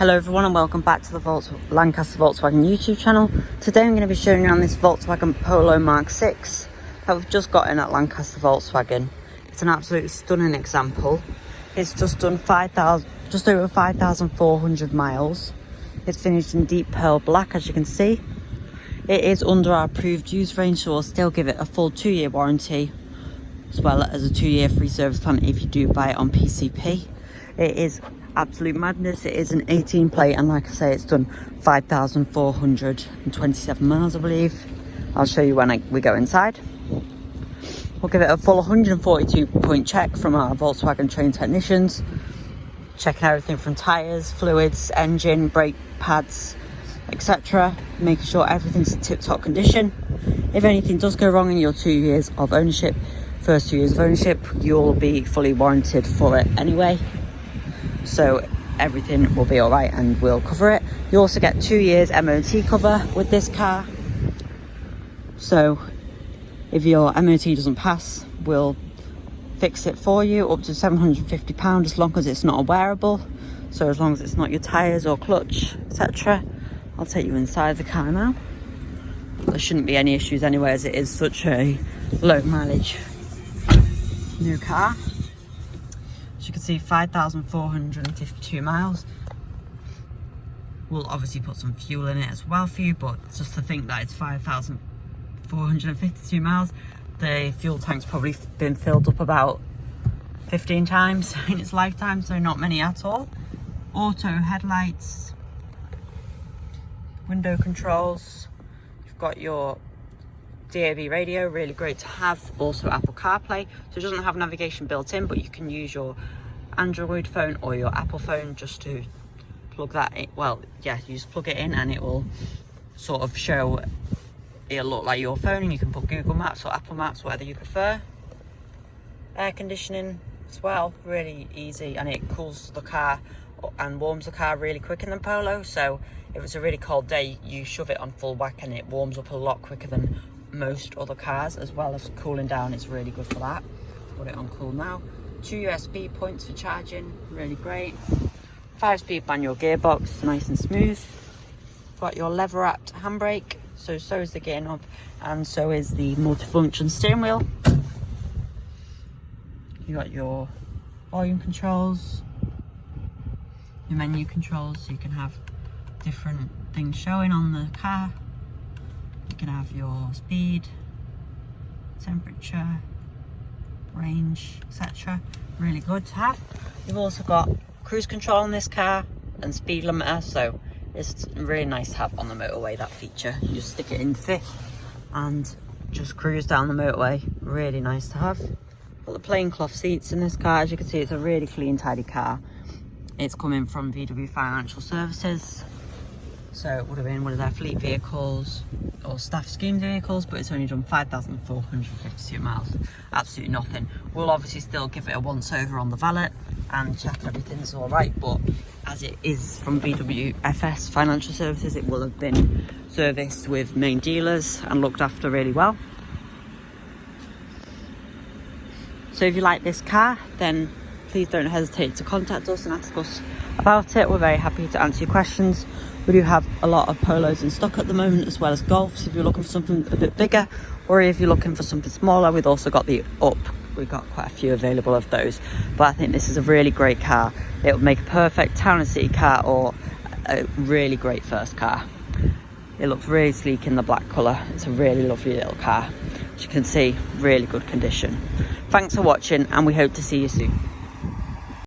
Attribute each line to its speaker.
Speaker 1: Hello everyone and welcome back to the Lancaster Volkswagen YouTube channel. Today I'm going to be showing you around this Volkswagen Polo Mark 6 that we've just got in at Lancaster Volkswagen. It's an absolutely stunning example. It's just done just over 5,400 miles. It's finished in deep pearl black, as you can see. It is under our approved use range, so we'll still give it a full 2-year warranty as well as a 2-year free service plan if you do buy it on PCP. It is absolute madness. It is an 18 plate, and like I say, it's done 5,427 miles, I believe. I'll show you when we go inside. We'll give it a full 142 point check from our Volkswagen trained technicians, checking everything from tyres, fluids, engine, brake pads, etc., making sure everything's in tip-top condition. If anything does go wrong in your 2 years of ownership, first 2 years of ownership, you'll be fully warranted for it anyway, so everything will be all right and we'll cover it. You also get 2 years MOT cover with this car, so if your MOT doesn't pass, we'll fix it for you, up to £750 as long as it's not a wearable. So as long as it's not your tyres or clutch, etc. I'll take you inside the car now. There shouldn't be any issues anyway, as it is such a low mileage new car. As you can see, 5,452 miles. We'll obviously put some fuel in it as well for you, but just to think that it's 5,452 miles, the fuel tank's probably been filled up about 15 times in its lifetime, so not many at all. Auto headlights, window controls, you've got your DAB radio, really great to have. Also Apple Carplay, so it doesn't have navigation built in, but you can use your Android phone or your Apple phone just to plug that in. Well, yeah, you just plug it in and it will sort of show, it'll look like your phone, and you can put Google Maps or Apple Maps, whatever you prefer. Air conditioning as well, really easy, and it cools the car and warms the car really quick in the Polo, so if it's a really cold day, you shove it on full whack and it warms up a lot quicker than most other cars, as well as cooling down. It's really good for that. Put it on cool now. 2 USB points for charging, really great. 5-speed manual gearbox, nice and smooth. Got your lever wrapped handbrake, so is the gear knob, and so is the multifunction steering wheel. You got your volume controls, your menu controls, so you can have different things showing on the car. You can have your speed, temperature, range, etc. Really good to have. You've also got cruise control in this car and speed limiter, so it's really nice to have on the motorway, that feature. You just stick it in fifth and just cruise down the motorway. Really nice to have. Got the plain cloth seats in this car. As you can see, it's a really clean, tidy car. It's coming from VW Financial Services, so it would have been one of their fleet vehicles or staff scheme vehicles, but it's only done 5,452 miles. Absolutely nothing. We'll obviously still give it a once over on the valet and check everything's all right, but as it is from VW FS Financial Services, it will have been serviced with main dealers and looked after really well. So if you like this car, then please don't hesitate to contact us and ask us about it. We're very happy to answer your questions. We do have a lot of Polos in stock at the moment, as well as Golfs if you're looking for something a bit bigger, or if you're looking for something smaller. We've also got the Up. We've got quite a few available of those, but I think this is a really great car. It will make a perfect town and city car, or a really great first car. It looks really sleek in the black colour. It's a really lovely little car. As you can see, really good condition. Thanks for watching, and we hope to see you soon.